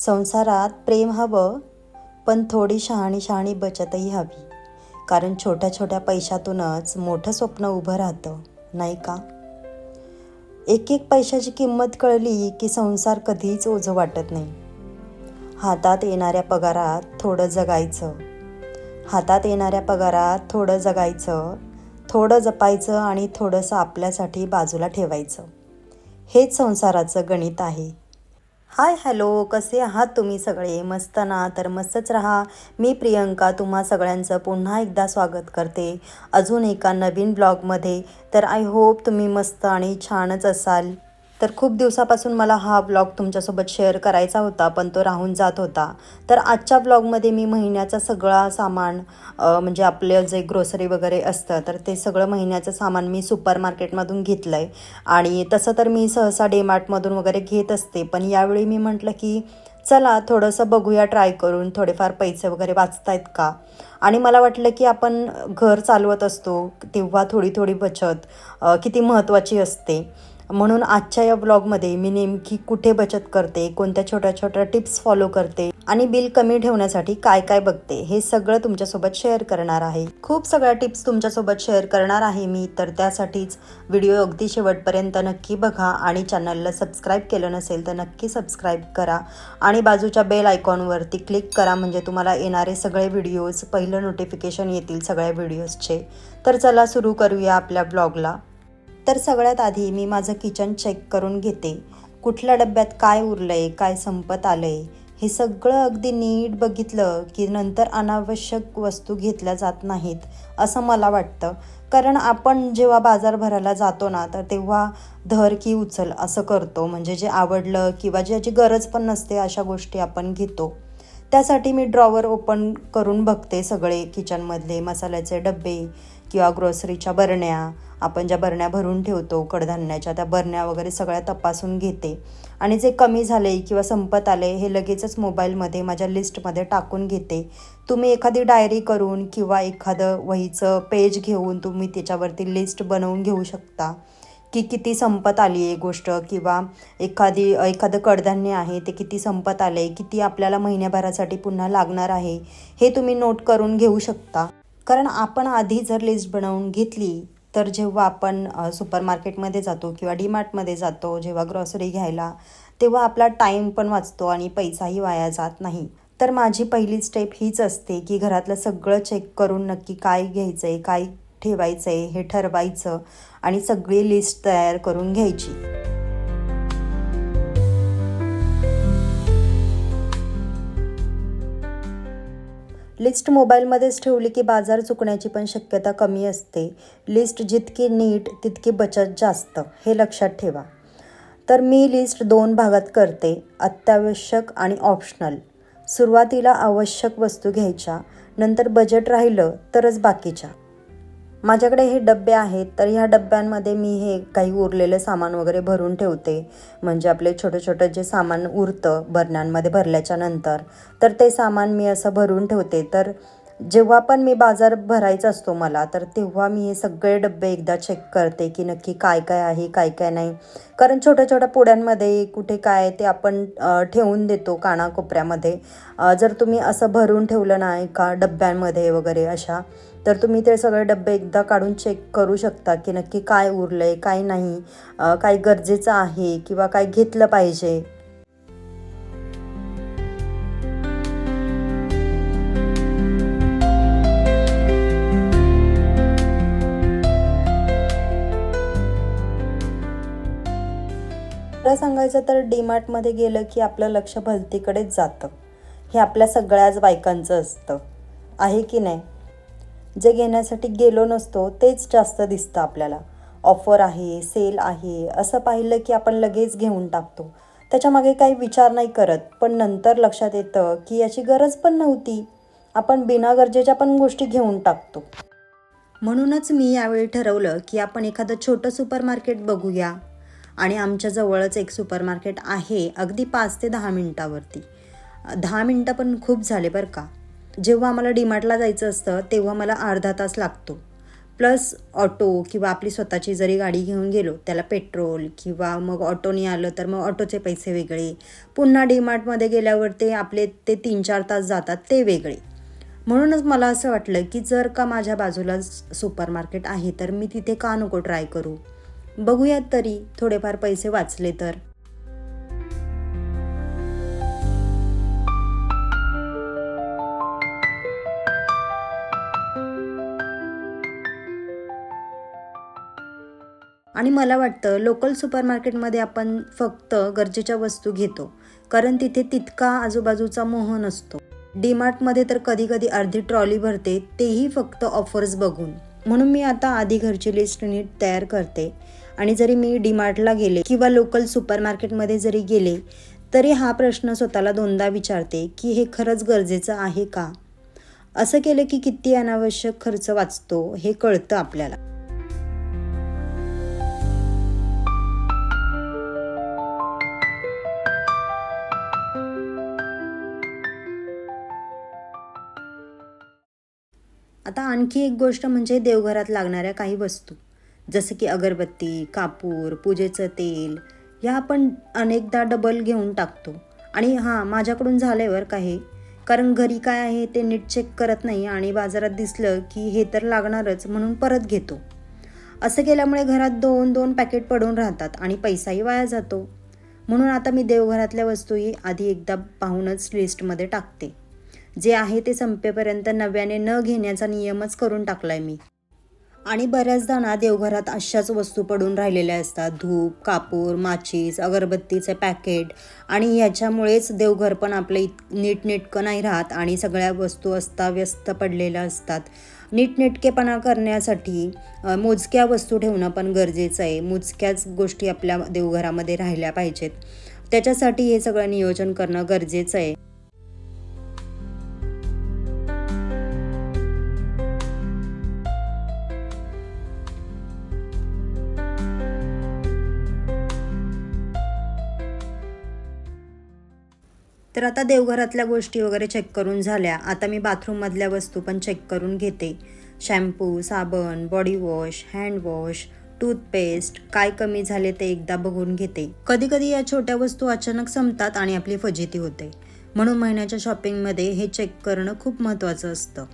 संसारात प्रेम हवं, पण थोडी शहाणी बचतही हवी. कारण छोट्या छोट्या पैशातूनच मोठं स्वप्न उभं राहतं, नाही का? एक एक पैशाची किंमत कळली की संसार कधीच ओझं वाटत नाही. हातात येणाऱ्या पगारात थोडं जगायचं, थोडं जपायचं आणि थोडंसं आपल्यासाठी बाजूला ठेवायचं. हेच संसाराचं गणित आहे. हाय हॅलो, कसे आहात तुम्ही सगळे? मस्त ना? तर मस्तच राहा. मी प्रियंका तुम्हा सगळ्यांचं पुन्हा एकदा स्वागत करते अजून एका नवीन ब्लॉगमध्ये. तर आय होप तुम्ही मस्त आणि छानच असाल. तर खूप दिवसापासून मला हा ब्लॉग तुमच्यासोबत शेअर करायचा होता, पण तो राहून जात होता. तर आजच्या ब्लॉगमध्ये मी महिन्याचा सगळा सामान म्हणजे आपलं जे ग्रोसरी वगैरे असतं, तर ते सगळं महिन्याचं सामान मी सुपर मार्केटमधून घेतलं आहे. आणि तसं तर मी सहसा डीमार्टमधून वगैरे घेत असते, पण यावेळी मी म्हटलं की चला थोडंसं बघूया ट्राय करून, थोडेफार पैसे वगैरे वाचतायत का. आणि मला वाटलं की आपण घर चालवत असतो तेव्हा थोडी थोडी बचत किती महत्त्वाची असते. म्हणून आजच्या या ब्लॉगमध्ये मी नेमकी कुठे बचत करते, कोणत्या छोट्या छोट्या टिप्स फॉलो करते आणि बिल कमी ठेवण्यासाठी काय काय बघते, हे सगळं तुमच्यासोबत शेअर करणार आहे. खूप सगळ्या टिप्स तुमच्यासोबत शेअर करणार आहे मी. तर त्यासाठीच व्हिडिओ अगदी शेवटपर्यंत नक्की बघा आणि चॅनलला सबस्क्राईब केलं नसेल तर नक्की सबस्क्राईब करा आणि बाजूच्या बेल आयकॉनवरती क्लिक करा, म्हणजे तुम्हाला येणारे सगळे व्हिडिओज पहिलं नोटिफिकेशन येतील सगळ्या व्हिडिओजचे. तर चला सुरू करूया आपल्या ब्लॉगला. तर सगळ्यात आधी मी माझं किचन चेक करून घेते. कुठल्या डब्यात काय उरलं आहे, काय संपत आलं आहे, हे सगळं अगदी नीट बघितलं की नंतर अनावश्यक वस्तू घेतल्या जात नाहीत असं मला वाटतं. कारण आपण जेव्हा बाजार भरायला जातो ना, तर तेव्हा धर की उचल असं करतो, म्हणजे जे आवडलं किंवा ज्याची गरज पण नसते अशा गोष्टी आपण घेतो. त्यासाठी मी ड्रॉवर ओपन करून बघते सगळे किचनमधले मसाल्याचे डबे किंवा ग्रोसरीच्या बरण्या, आपण ज्या बरण्या भरून ठेवतो कडधान्याच्या, त्या बरण्या वगैरे सगळ्या तपासून घेते. आणि जे कमी झाले किंवा संपत आले हे लगेचच मोबाईलमध्ये माझ्या लिस्टमध्ये टाकून घेते. तुम्ही एखादी डायरी करून किंवा एखादं वहीचं पेज घेऊन तुम्ही त्याच्यावरती लिस्ट बनवून घेऊ शकता की किती संपत आली आहे गोष्ट, किंवा एखादं कडधान्य आहे ते किती संपत आले, किती आपल्याला महिन्याभरासाठी पुन्हा लागणार आहे, हे तुम्ही नोट करून घेऊ शकता. कारण आपण आधी जर लिस्ट बनवून घेतली तर जेव्हा आपण सुपर मार्केटमध्ये जातो किंवा डीमार्टमध्ये जातो जेव्हा ग्रॉसरी घ्यायला, तेव्हा आपला टाईम पण वाचतो आणि पैसाही वाया जात नाही. तर माझी पहिली स्टेप हीच असते की घरातलं सगळं चेक करून नक्की काय घ्यायचं आहे, काय ठेवायचं आहे हे ठरवायचं आणि सगळी लिस्ट तयार करून घ्यायची. लिस्ट मोबाईलमध्येच ठेवली की बाजार चुकण्याची पण शक्यता कमी असते. लिस्ट जितकी नीट तितकी बचत जास्त, हे लक्षात ठेवा. तर मी लिस्ट 2 भागात करते, अत्यावश्यक आणि ऑप्शनल. सुरुवातीला आवश्यक वस्तू घ्यायच्या, नंतर बजेट राहिलं तरच बाकीच्या. माझ्याकडे हे डबे आहेत, तर ह्या डब्यांमध्ये मी हे काही उरलेलं सामान वगैरे भरून ठेवते. म्हणजे आपले छोटं जे सामान उरतं बरण्यांमध्ये भरल्याच्या नंतर, तर ते सामान मी असं भरून ठेवते. तर जेव्हा पण मी बाजार भरायचा असतो मला, तर तेव्हा मी हे सगळे डबे एकदा चेक करते की नक्की काय काय आहे, काय काय नाही. कारण छोट्या पुड्यांमध्ये कुठे काय ते आपण ठेवून देतो कानाकोपऱ्यामध्ये. जर तुम्ही असं भरून ठेवलं ना एका डब्यांमध्ये वगैरे अशा, तर तुम्ही ते सगळे डबे एकदा काढून चेक करू शकता की नक्की काय उरलं आहे, काय नाही, काय गरजेचं आहे किंवा काय घेतलं पाहिजे. खरं सांगायचं तर डीमार्टमध्ये गेलं की आपलं लक्ष भलतीकडेच जातं. हे आपल्या सगळ्याच बायकांचं असतं, आहे की नाही? जे घेण्यासाठी गेलो नसतो तेच जास्त दिसतं आपल्याला. ऑफर आहे, सेल आहे असं पाहिलं की आपण लगेच घेऊन टाकतो. त्याच्यामागे काही विचार नाही करत, पण नंतर लक्षात येतं की याची गरज पण नव्हती. आपण बिना गरजेच्या पण गोष्टी घेऊन टाकतो. म्हणूनच मी यावेळी ठरवलं की आपण एखादं छोटं सुपर मार्केट बघूया. आणि आमच्या जवळच एक सुपर मार्केट आहे, अगदी 5 ते 10 मिनटावरती. 10 मिनटं पण खूप झाले बरं का. जेव्हा आम्हाला डीमार्टला जायचं असतं तेव्हा मला अर्धा तास लागतो, प्लस ऑटो किंवा आपली स्वतःची जरी गाडी घेऊन गेलो त्याला पेट्रोल, किंवा मग ऑटोनी आलं तर मग ऑटोचे पैसे वेगळे, पुन्हा डीमार्टमध्ये गेल्यावर ते आपले ते 3-4 तास जातात ते वेगळे. म्हणूनच मला असं वाटलं की जर का माझ्या बाजूला सुपर मार्केट आहे तर मी तिथे का नको ट्राय करू, बघूयात तरी थोडेफार पैसे वाचले तर. आणि मला वाटतं लोकल सुपर मार्केटमध्ये आपण फक्त गरजेच्या वस्तू घेतो, कारण तिथे तितका आजूबाजूचा मोह नसतो. डीमार्टमध्ये तर कधी कधी अर्धी ट्रॉली भरते, तेही फक्त ऑफर्स बघून. म्हणून मी आता आधी घरची लिस्ट नीट तयार करते, आणि जरी मी डीमार्टला गेले किंवा लोकल सुपर मार्केटमध्ये जरी गेले तरी हा प्रश्न स्वतःला 2दा विचारते की हे खरंच गरजेचं आहे का. असं केलं की किती अनावश्यक खर्च वाचतो हे कळतं आपल्याला. आता आणखी एक गोष्ट म्हणजे देवघरात लागणाऱ्या काही वस्तू, जसं की अगरबत्ती, कापूर, पूजेचं तेल, या आपण अनेकदा डबल घेऊन टाकतो. आणि माझ्याकडून झालंय बरं का हे, कारण घरी काय आहे ते नीट चेक करत नाही आणि बाजारात दिसलं की हे तर लागणारच म्हणून परत घेतो. असं केल्यामुळे घरात 2-2 पॅकेट पडून राहतात आणि पैसाही वाया जातो. म्हणून आता मी देवघरातल्या वस्तूही आधी एकदा पाहूनच लिस्टमध्ये टाकते. जे आहे ते संपेपर्यंत नव्याने न घेण्याचा नियमच करून टाकलाय मी. आणि बऱ्याचदा ना देवघरात अशाच वस्तू पडून राहिलेल्या असतात, धूप, कापूर, माचीस, अगरबत्तीचे पॅकेट, आणि ह्याच्यामुळेच देवघर पण आपलं नीटनेटकं नाही राहत आणि सगळ्या वस्तू अस्ताव्यस्त पडलेल्या असतात. नीटनेटकेपणा करण्यासाठी मोजक्या वस्तू ठेवणं पण गरजेचं आहे. मोजक्याच गोष्टी आपल्या देवघरामध्ये राहिल्या पाहिजेत. त्याच्यासाठी हे सगळं नियोजन करणं गरजेचं आहे. तर आता देवघरातल्या गोष्टी वगैरे चेक करून झाल्या. आता मी बाथरूममधल्या वस्तू पण चेक करून घेते. शॅम्पू, साबण, body wash, hand wash, toothpaste, काय कमी झाले ते एकदा बघून घेते. कधी कधी या छोट्या वस्तू अचानक संपतात आणि आपली फजिती होते. म्हणून महिन्याच्या शॉपिंगमध्ये हे चेक करणं खूप महत्त्वाचं असतं.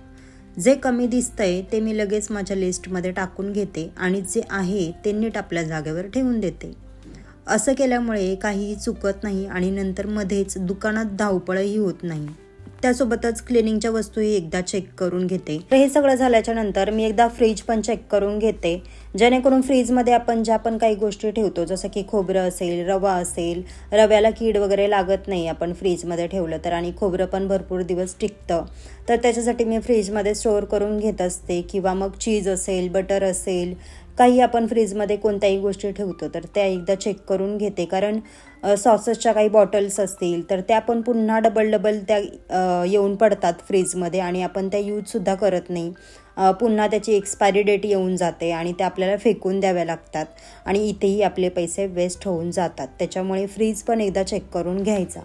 जे कमी दिसतंय ते मी लगेच माझ्या लिस्टमध्ये टाकून घेते आणि जे आहे ते नीट आपल्या जागेवर ठेवून देते. असं केल्यामुळे काहीही चुकत नाही आणि नंतर मध्येच दुकानात धावपळही होत नाही. त्यासोबतच क्लिनिंगच्या वस्तूही एकदा चेक करून घेते. तर हे सगळं झाल्याच्या नंतर मी एकदा फ्रीज पण चेक करून घेते, जेणेकरून फ्रीजमध्ये आपण ज्या पण काही गोष्टी ठेवतो, जसं की खोबरं असेल, रवा असेल, रव्याला कीड वगैरे लागत नाही आपण फ्रीजमध्ये ठेवलं तर, आणि खोबरं पण भरपूर दिवस टिकतं. तर त्याच्यासाठी मी फ्रीजमध्ये स्टोअर करून घेत असते. किंवा मग चीज असेल, बटर असेल, काही आपण फ्रीजमध्ये कोणत्याही गोष्टी ठेवतो तर त्या एकदा चेक करून घेते. कारण सॉसेसच्या काही बॉटल्स असतील तर त्या पण पुन्हा डबल त्या येऊन पडतात फ्रीजमध्ये आणि आपण त्या यूजसुद्धा करत नाही. पुन्हा त्याची एक्सपायरी डेट येऊन जाते आणि त्या आपल्याला फेकून द्याव्या लागतात आणि इथेही आपले पैसे वेस्ट होऊन जातात. त्याच्यामुळे फ्रीज पण एकदा चेक करून घ्यायचा.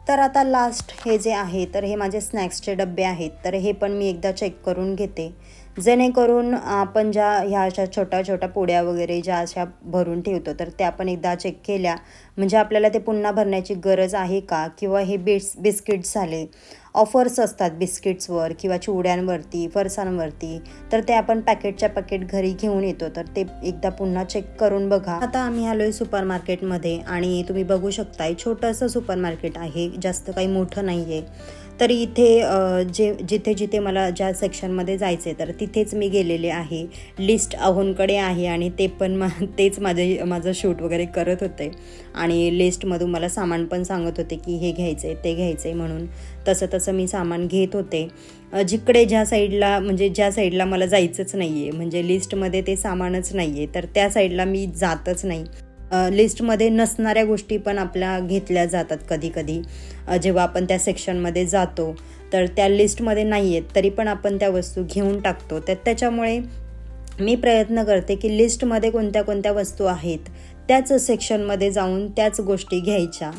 तर आता लास्ट हे जे आहे तर हे माझे स्नॅक्सचे डबे आहेत, तर हे पण मी एकदा चेक करून घेते, जेणेकरून आपण ज्या ह्या अशा छोट्या छोट्या पोड्या वगैरे ज्या अशा भरून ठेवतो तर त्या पण एकदा चेक केल्या म्हणजे आपल्याला ते पुन्हा भरण्याची गरज आहे का. किंवा हे बिस्किट्स झाले, ऑफर्स असतात बिस्किट्सवर किंवा चिवड्यांवरती, फरसांवरती, तर ते आपण पॅकेटच्या पॅकेट घरी घेऊन येतो, तर ते एकदा पुन्हा चेक करून बघा. आता आम्ही आलोय सुपर मार्केटमध्ये आणि तुम्ही बघू शकताय छोटंसं सुपर मार्केट आहे, जास्त काही मोठं नाही आहे. तर इथे जिथे जिथे मला ज्या सेक्शनमध्ये जायचे तर तिथेच मी गेलेले आहे. लिस्ट अहोंकडे आहे आणि ते पण तेच माझं शूट वगैरे करत होते आणि लिस्टमधून मला सामान पण सांगत होते की हे घ्यायचं आहे ते घ्यायचं आहे म्हणून. तसं मी सामान घेत होते. जिकडे ज्या साईडला मला जायचंच नाही आहे, म्हणजे लिस्टमध्ये ते सामानच नाही आहे, तर त्या साईडला मी जातच नाही. लिस्टमध्ये नसणाऱ्या गोष्टी पण आपल्या घेतल्या जातात कधी कधी. जेव्हा आपण त्या सेक्शनमध्ये जातो तर त्या लिस्टमध्ये नाही आहेत तरी पण आपण त्या वस्तू घेऊन टाकतो. तर त्याच्यामुळे मी प्रयत्न करते की लिस्टमध्ये कोणत्या कोणत्या वस्तू आहेत त्याच सेक्शनमध्ये जाऊन त्याच गोष्टी घ्यायच्या.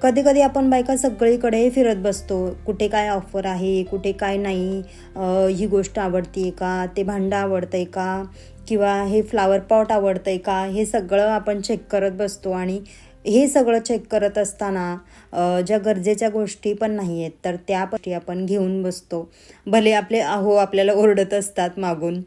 कधी कधी आपण बायका सगळीकडे फिरत बसतो, कुठे काय ऑफर आहे, कुठे काय नाही, ही गोष्ट आवडते का, ते भांडं आवडतंय का, किंवा हे फ्लावर पॉट आवडतंय का, हे सगळं आपण चेक करत बसतो. आणि हे सगळं चेक करत असताना ज्या गरजेच्या गोष्टी पण नाही आहेत तर त्या गोष्टी आपण घेऊन बसतो. भले आपले आपल्याला ओरडत असतात मागून.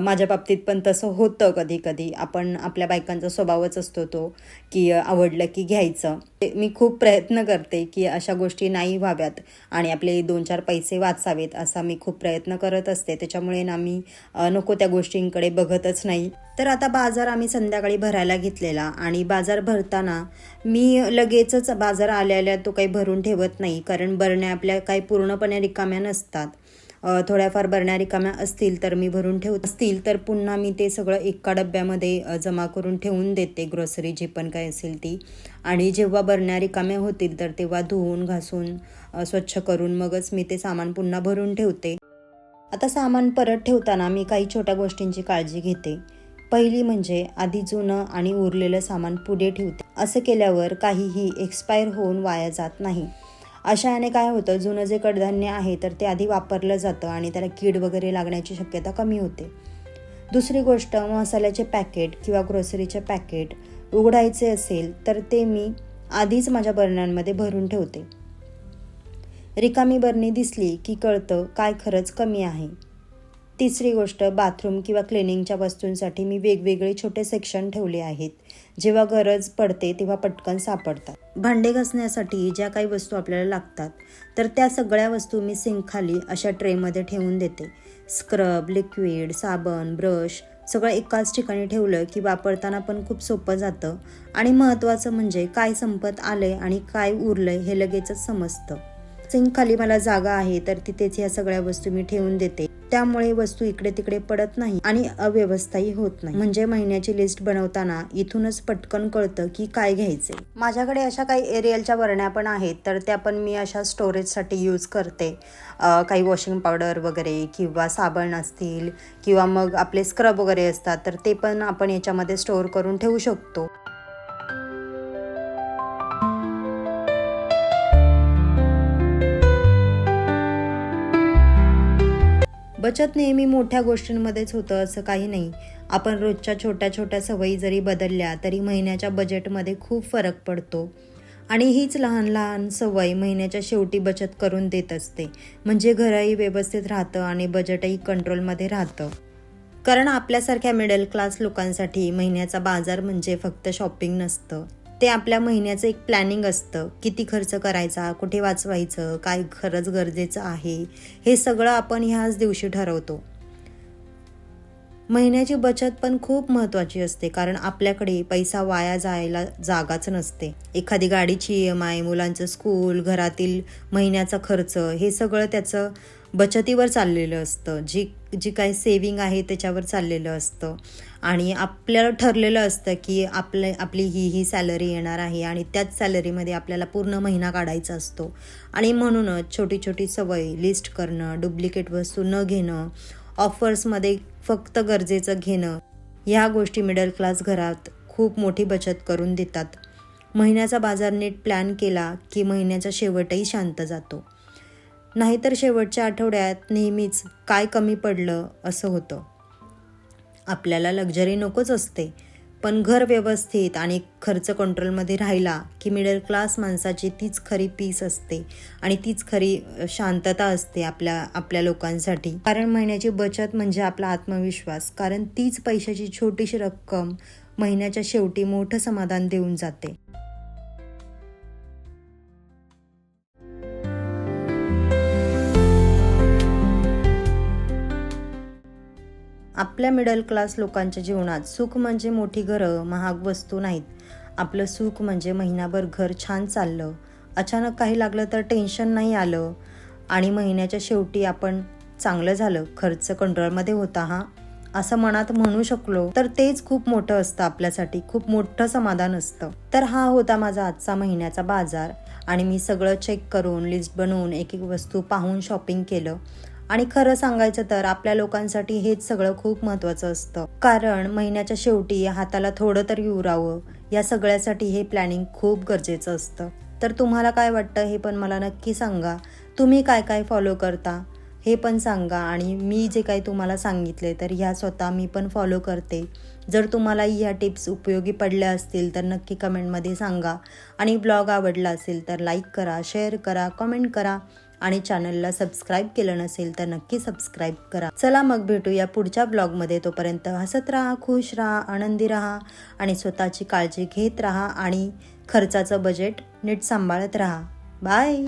माझ्या बाबतीत पण तसं होतं कधी कधी. आपल्या बायकांचा स्वभावच असतो तो की आवडलं की घ्यायचं. मी खूप प्रयत्न करते की अशा गोष्टी नाही व्हाव्यात आणि आपले 2-4 पैसे वाचावेत असा मी खूप प्रयत्न करत असते. त्याच्यामुळे ना मी नको त्या गोष्टींकडे बघतच नाही. तर आता बाजार आम्ही संध्याकाळी भरायला घेतलेला आणि बाजार भरताना मी लगेचच बाजार आल्या तो काही भरून ठेवत नाही, कारण बरण्या आपल्या काही पूर्णपणे रिकाम्या नसतात. थोड्याफार बरण्या रिकाम्या असतील तर मी भरून ठेवत असतील तर पुन्हा मी ते सगळं एका डब्यामध्ये जमा करून ठेवून देते, ग्रोसरी जी पण काय असेल ती. आणि जेव्हा बरण्या रिकाम्या होतील तर तेव्हा धुवून घासून स्वच्छ करून मगच मी ते सामान पुन्हा भरून ठेवते. आता सामान परत ठेवताना मी काही छोट्या गोष्टींची काळजी घेते. पहिली म्हणजे आधी जुनं आणि उरलेलं सामान पुढे ठेवते. असं केल्यावर काहीही एक्सपायर होऊन वाया जात नाही. अशाने काय होतं, जुनं जे कडधान्य आहे तर ते आधी वापरलं जातं आणि त्याला कीड वगैरे लागण्याची शक्यता कमी होते. दुसरी गोष्ट, मसाल्याचे पॅकेट किंवा ग्रोसरीचे पॅकेट उघडायचे असेल तर ते मी आधीच माझ्या बरण्यांमध्ये भरून ठेवते. रिकामी बरणी दिसली की कळतं काय खरंच कमी आहे. तिसरी गोष्ट, बाथरूम किंवा क्लिनिंगच्या वस्तूंसाठी मी वेगवेगळे छोटे सेक्शन ठेवले आहेत. जेव्हा गरज पडते तेव्हा पटकन सापडतात. भांडे घासण्यासाठी ज्या काही वस्तू आपल्याला लागतात तर त्या सगळ्या वस्तू मी सिंकखाली अशा ट्रेमध्ये ठेवून देते. स्क्रब, लिक्विड, साबण, ब्रश सगळं एकाच ठिकाणी ठेवलं की वापरताना पण खूप सोपं जातं. आणि महत्त्वाचं म्हणजे काय संपत आलंय आणि काय उरलंय हे लगेचच समजतं. सिंकखाली मला जागा आहे तर तिथेच ह्या सगळ्या वस्तू मी ठेवून देते. त्यामुळे वस्तू इकडे तिकडे पडत नाही आणि अव्यवस्थाही होत नाही. म्हणजे महिन्याची लिस्ट बनवताना इथूनच पटकन कळतं की काय घ्यायचे. माझ्याकडे अशा काही एरियलच्या बरण्या पण आहेत तर त्या पण मी अशा स्टोरेजसाठी यूज करते. काही वॉशिंग पावडर वगैरे किंवा साबण असतील किंवा मग आपले स्क्रब वगैरे असतात तर ते पण आपण याच्यामध्ये स्टोअर करून ठेवू शकतो. बचत नेहमी मोठ्या गोष्टींमध्येच होतं असं काही नाही. आपण रोजच्या छोट्या छोट्या सवयी जरी बदलल्या तरी महिन्याच्या बजेटमध्ये खूप फरक पडतो. आणि हीच लहान लहान सवय महिन्याच्या शेवटी बचत करून देत असते. म्हणजे घरही व्यवस्थित राहतं आणि बजेटही कंट्रोलमध्ये राहतं. कारण आपल्यासारख्या मिडल क्लास लोकांसाठी महिन्याचा बाजार म्हणजे फक्त शॉपिंग नसतं. ते आपल्या महिन्याचं एक प्लॅनिंग असतं. किती खर्च करायचा, कुठे वाचवायचं, काय खरंच गरजेचं आहे, हे सगळं आपण ह्याच दिवशी ठरवतो. महिन्याची बचत पण खूप महत्त्वाची असते, कारण आपल्याकडे पैसा वाया जायला जागाच नसते. एखादी गाडीची EMI, मुलांचं स्कूल, घरातील महिन्याचा खर्च हे सगळं त्याचं बचतीवर चाललेलं असतं. जी काही सेविंग आहे त्याच्यावर चाललेलं असतं. आणि आपल्याला ठरलेलं असतं की आपली ही सॅलरी येणार आहे आणि त्याच सॅलरीमध्ये आपल्याला पूर्ण महिना काढायचा असतो. आणि म्हणूनच छोटी छोटी सवय, लिस्ट करणं, डुप्लिकेट वस्तू न घेणं, ऑफर्समध्ये फक्त गरजेचं घेणं, ह्या गोष्टी मिडल क्लास घरात खूप मोठी बचत करून देतात. महिन्याचा बाजार नीट प्लॅन केला की महिन्याचा शेवटही शांत जातो. नाहीतर शेवटच्या आठवड्यात नेहमीच काय कमी पडलं असं होतं. आपल्याला लक्झरी नकोच असते, पण घर व्यवस्थित आणि खर्च कंट्रोलमध्ये राहिला की मिडल क्लास माणसाची तीच खरी पीस असते आणि तीच खरी शांतता असते आपल्या लोकांसाठी. कारण महिन्याची बचत म्हणजे आपला आत्मविश्वास. कारण तीच पैशाची छोटीशी रक्कम महिन्याच्या शेवटी मोठं समाधान देऊन जाते. आपल्या मिडल क्लास लोकांच्या जीवनात सुख म्हणजे मोठी घरं, महाग वस्तू नाहीत. आपलं सुख म्हणजे महिनाभर घर छान चाललं, अचानक काही लागलं तर टेन्शन नाही आलं आणि महिन्याच्या शेवटी आपण चांगलं झालं, खर्च कंट्रोलमध्ये होता असं मनात म्हणू शकलो तर तेच खूप मोठं असतं आपल्यासाठी. खूप मोठं समाधान असतं. तर हा होता माझा आजचा महिन्याचा बाजार. आणि मी सगळं चेक करून, लिस्ट बनवून, एक एक वस्तू पाहून शॉपिंग केलं. आणि खरं सांगायचं तर आपल्या लोकांसाठी हेच सगळं खूप महत्त्वाचं असतं. कारण महिन्याच्या शेवटी हाताला थोडं तरी उरावं, या सगळ्यासाठी हे प्लॅनिंग खूप गरजेचं असतं. तर तुम्हाला काय वाटतं हे पण मला नक्की सांगा. तुम्ही काय काय फॉलो करता हे पण सांगा आणि मी जे काही तुम्हाला सांगितले तर ह्या स्वतः मी पण फॉलो करते. जर तुम्हाला ह्या टिप्स उपयोगी पडल्या असतील तर नक्की कमेंटमध्ये सांगा आणि ब्लॉग आवडला असेल तर लाईक करा, शेअर करा, कमेंट करा आणि चॅनलला सबस्क्राईब केलं नसेल तर नक्की सबस्क्राईब करा. चला मग भेटूया पुढच्या ब्लॉगमध्ये. तोपर्यंत हसत राहा, खुश राहा, आनंदी राहा आणि स्वतःची काळजी घेत राहा आणि खर्चाचं बजेट नीट सांभाळत राहा. बाय.